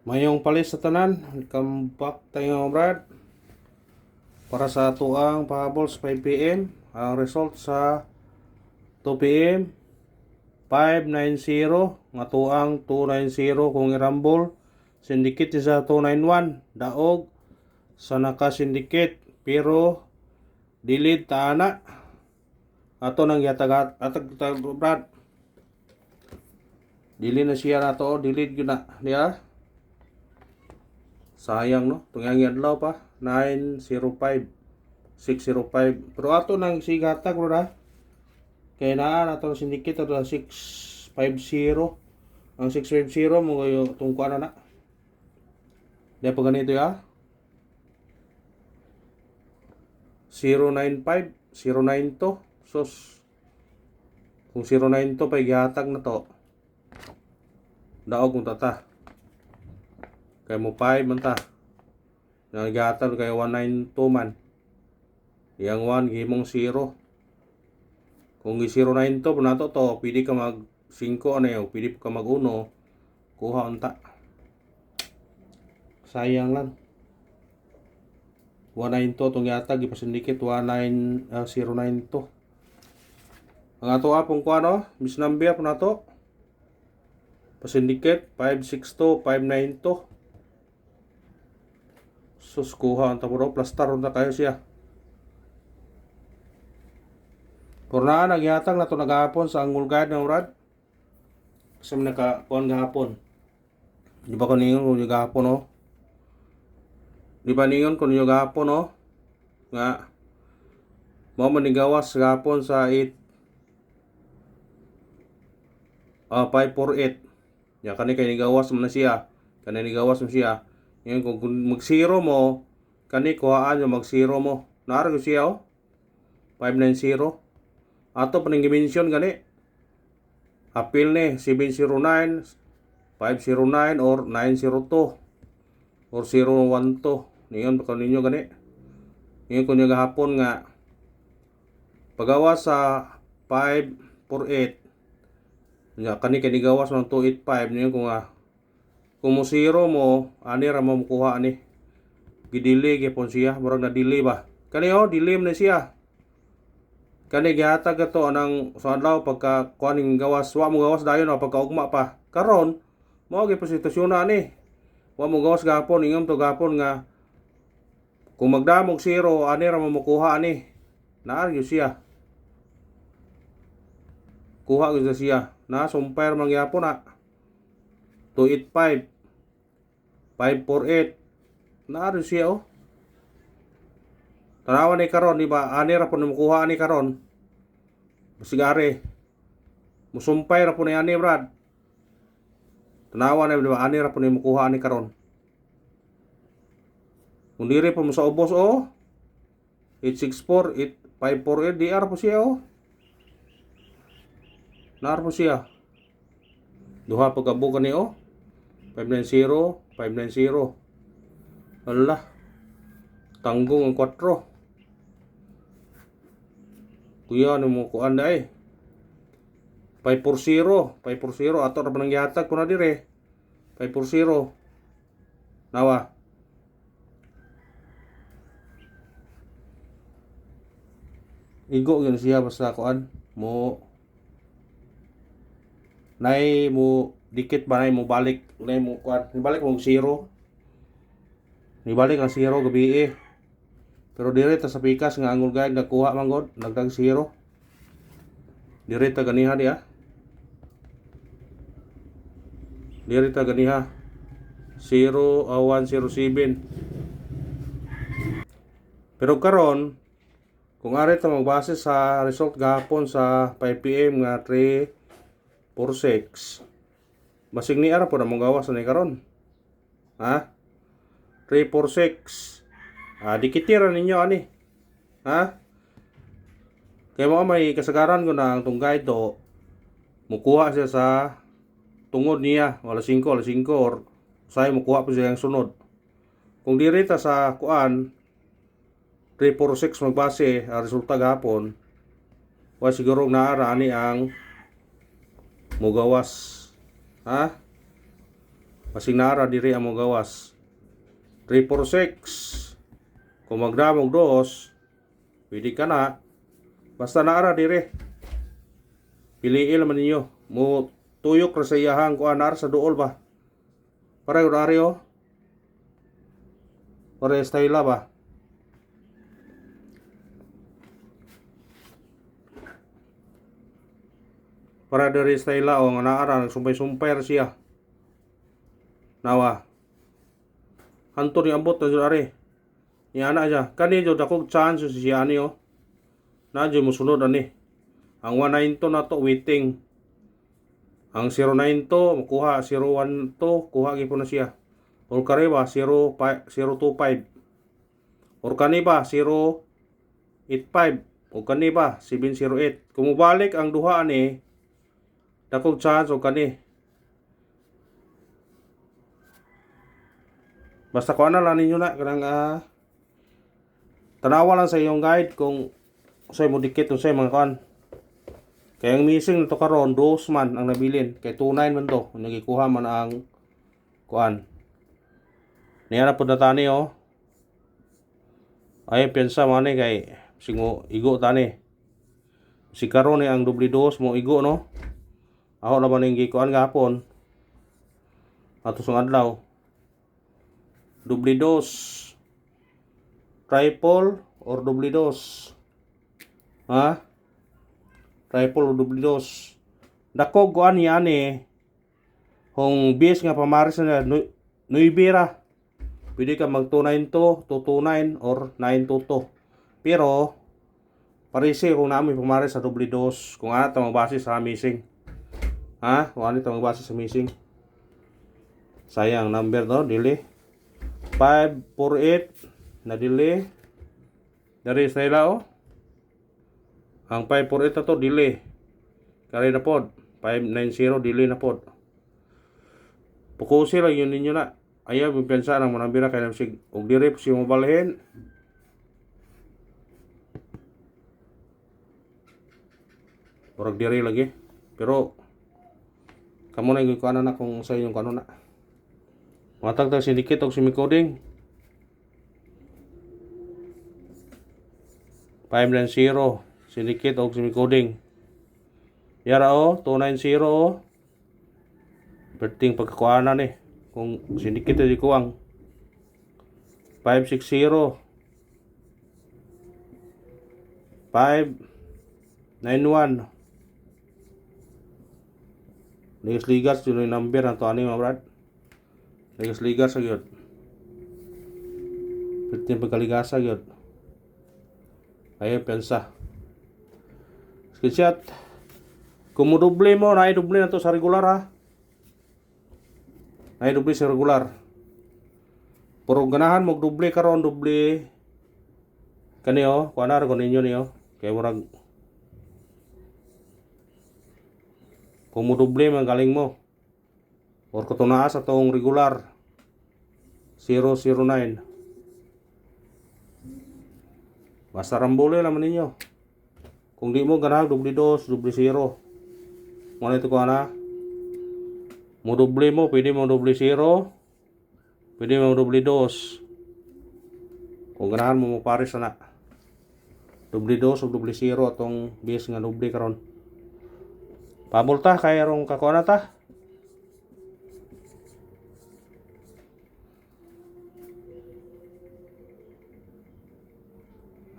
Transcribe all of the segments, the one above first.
Mayong palis sa tanan, welcome back tayo brad. Para sa tuang pahabol sa 5 PM, ang result sa 2 PM 590 nga tuang 290 kung irambol syndicate sa 291 daog sa naka-syndicate pero delete taana ato nang yatag brad. Delete na siya nato, delete yun na diya. Sayang no, tungyang adlaw pa 905 605 pero ato nang sigatag bro na kay naa nato syndicate ato 650 ang 650 mo yung tungkuan na di pa ganito ya 095 092 sus kung 092 pa igatag na to daog kung tata kay mo 5 man ta nagatag kay 192 man yang 1 gihimong 0 kung 092 po nato to pwede ka mag 5 ano yun pwede ka mag 1 kuha unta sayang lang 192 itong yatag ipasindikit 092 ang ato apong kuha no bis number po nato pasindikit 562 592 sus kuha ang tapos plastar unta kayo siya purna nagyatag na ito nagahapon sa angle guide ng rad kasi nakakuhan gahapon di ba kuningon kung yung gahapon no di ba ningon kung yung gahapon no nga mo manigawas gahapon sa 548 ya kani kay nigawas mo na siya kani nigawas mo siya yan kung mag 0 mo kani kuhaan yung mag 0 mo naara ko siya 590 ato paning dimension gani appeal ni 709 509 or 902 or 012 niyon pa ninyo gani ngayon kung yung gahapon nga pagawas sa 548 nga kani kay nigawas ng 285 niyon kung mo 0 mo ani ra mo kuha ani gidili gyapon siya murag na delay ba kani delay na siya kani gihatag ato anang sa adlaw pagka kuaning gawas wa mo gawas dayon pagka ugma pa karon mao gyud sitwasyon na ani wa mo gawas gapon ingam to gapon nga kung magdamog 0 ani ra mo makuha ani naar gyud siya kuha gyud siya na sumpire man gyapon na 285 548 naar siya tanawan ni karon di ba ani ra po makuha ani karon sigare musumpay ra po ni ani brad tanawan di ba ani ra po ni makuha ani karon kung diri po mo sa ubos 864 8548 di ara po siya naar po siya duha pagkabukan ni 590 590 ala tanggong ang 4 kuya ano mo kuan day 540 540 ato ra nang yatag ko na dire 540 nawa igo yun siya basta kuan mo nay mo dikit ba nay mo balik nay mo kuan balik mo 0 nibalik ang 0 gabi pero dire ta sa pikas nga angol guide nakuha man god nagdag 0 dire ta ganiha dia dire ta ganiha 107 pero karon kung ari ta magbase sa result gahapon sa 5 PM nga 346 basig ni ara po na mong gawas na karon ha 346 dikitira ninyo ani ha kaya mo may kasagaran ko na ang tunggay to mukuha siya sa tungod niya wala 5 or say mukuha po siya ang sunod kung dirita sa kuan 346 magbase resulta gapon wa siguro naara ani ang mugawas ha Basig naara diri amo gawas. 346. Kung magdamog dos, pwede ka na. Basta naara diri. Piliin naman ninyo. Mo tuyok ra sa iyahang kuan naara sa duol ba. Para horario. Para style ba. Para diri style o nga naara nagsumpay-sumpay ra siya. Nawa. Hanto ni ambot na ari. Ni ana siya. Kani jud akong chance siya ani o. Na jud mosunod ani. Ang 192 na to waiting. Ang 092 makuha 012 kuha gyud na siya. Or kare ba 025. Or kani ba 085. O kani ba 708. Kung mubalik ang duha ani dakog chance o kani. Basta ko na lang ninyo na kanang tanawa lang sa iyong guide kung usay mo dikit usay mga kuan. Kaya ang missing nito karon dos man ang nabilin kay 29 man to nagikuha man ang kuan. Niya na pud tani oh. Ay pensa man ni kay singo igo tani. Si karon ni ang doble dos mo igo no. Ako na man ning gikuan gahapon. Ato sung adlaw. Doble dos. Triple or doble dos. Ha? Triple o doble dos. Dako kuan yan Hong base nga pamaris na nuibira. Pwede ka mag 292, 229 or 922. Pero parisi kung namin pamaris sa doble dos, kung ano ta magbase sa missing. Ha? Kung ano ta magbase sa missing. Sayang number no, dili. 548 na dili. Dari Stella oh. Ang 548 na to delay. Kari na pod. 590 delay na pod. Pukusi lang yun ninyo na. Ayaw yung pensa ng manambira kaya namsig. Og dirip si mabalahin. Orag diri lagi. Pero kamo na yung kuana na kung sa inyong kuano na. Matag tag sindikit og simicoding. 590 sindikit og simicoding. Yara o 290 o. Perting pagkakuana ni kung sindikit di kuwang. 560 591 ligas yung number na to ani mga brad. Ligas sa gyud. Perting pagkaligasa gyud. Ayo pensa. Screenshot. Kung mo doble mo, nai-doble na to sa regular ha. Nai-doble sa regular. Pero ganahan mo doble karon doble kaniyo, kuan na ron ninyo niyo. Kay murag kung mo doble man galing mo. Or kutunaas sa tong regular 009. Basta rambole naman ninyo. Kung di mo ganahan doble dos, doble 0. Mo ito ko na. Mo doble mo, pwede mo doble 0. Pwede mo doble dos. Kung ganahan mo pares na. Doble dos o doble 0 atong base nga doble karon. Pamulta kay arong kakuha na ta.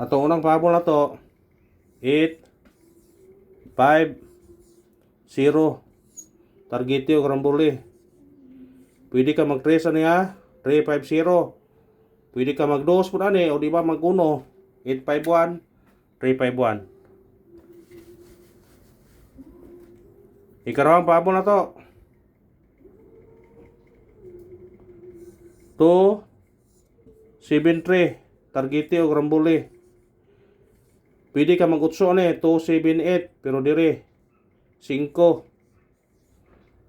Ato unang pabol na to 8 5 0 target yung rambuli. Pwede ka mag 3 niya 350. Pwede ka mag 2 po ani o di ba mag 1 851 351. Ikarawang pabol na to 2 7 3 target yung rambuli. Pwede ka mag-utso ni 278 pero dire 5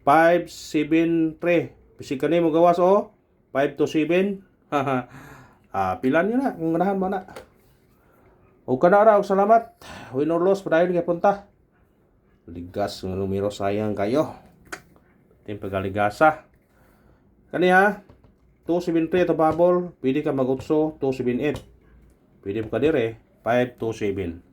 573. Bisig kanimo gawas o 527. Pilan niyo na kung ganahan mo na. O kana ra og salamat. Win or loss padayon kay punta. Ligas ng numero sayang kayo. Tim pagaligasa. Kani ha, 273 ito bubble, pwede ka mag-utso 278. Pwede mo ka dire 527.